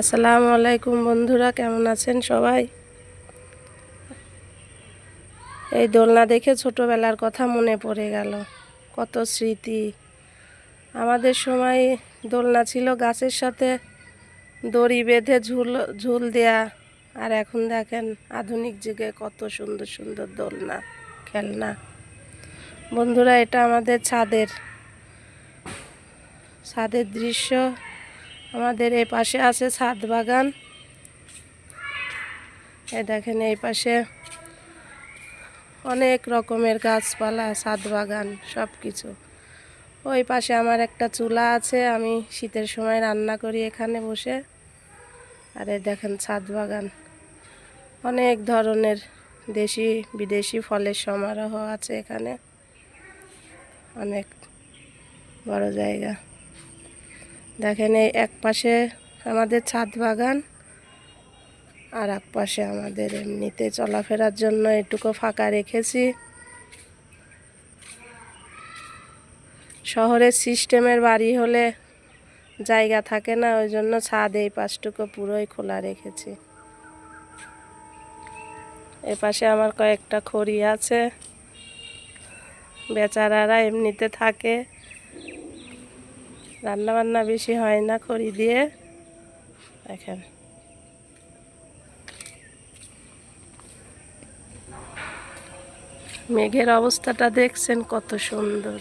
আসসালামু আলাইকুম বন্ধুরা, কেমন আছেন সবাই? এই দোলনা দেখে ছোটবেলার কথা মনে পড়ে গেল। কত স্মৃতি। আমাদের সময় দোলনা ছিল গাছের সাথে দড়ি বেঁধে ঝুল ঝুল দেয়া। আর এখন দেখেন আধুনিক যুগে কত সুন্দর সুন্দর দোলনা, খেলনা। বন্ধুরা, এটা আমাদের ছাদের দৃশ্য। আমাদের এই পাশে আছে ছাদ বাগান। এই দেখেন এই পাশে অনেক রকমের গাছপালা, ছাদ বাগান, সব কিছু। ওই পাশে আমার একটা চুলা আছে, আমি শীতের সময় রান্না করি এখানে বসে। আর এই দেখেন ছাদ বাগান, অনেক ধরনের দেশি বিদেশি ফলের সমারোহ আছে এখানে। অনেক বড় জায়গা। দেখেন এই এক পাশে আমাদের ছাদ বাগান, আর এক পাশে আমাদের এমনিতে চলাফেরার জন্য এটুকু ফাঁকা রেখেছি। শহরের সিস্টেমের বাড়ি হলে জায়গা থাকে না, ওই জন্য ছাদ এই পাশটুকু পুরোই খোলা রেখেছি। এ পাশে আমার কয়েকটা খড়ি আছে, বেচারারা এমনিতে থাকে, রান্না বান্না বেশি হয় না খড়ি দিয়ে। দেখেন মেঘের অবস্থাটা দেখছেন কত সুন্দর।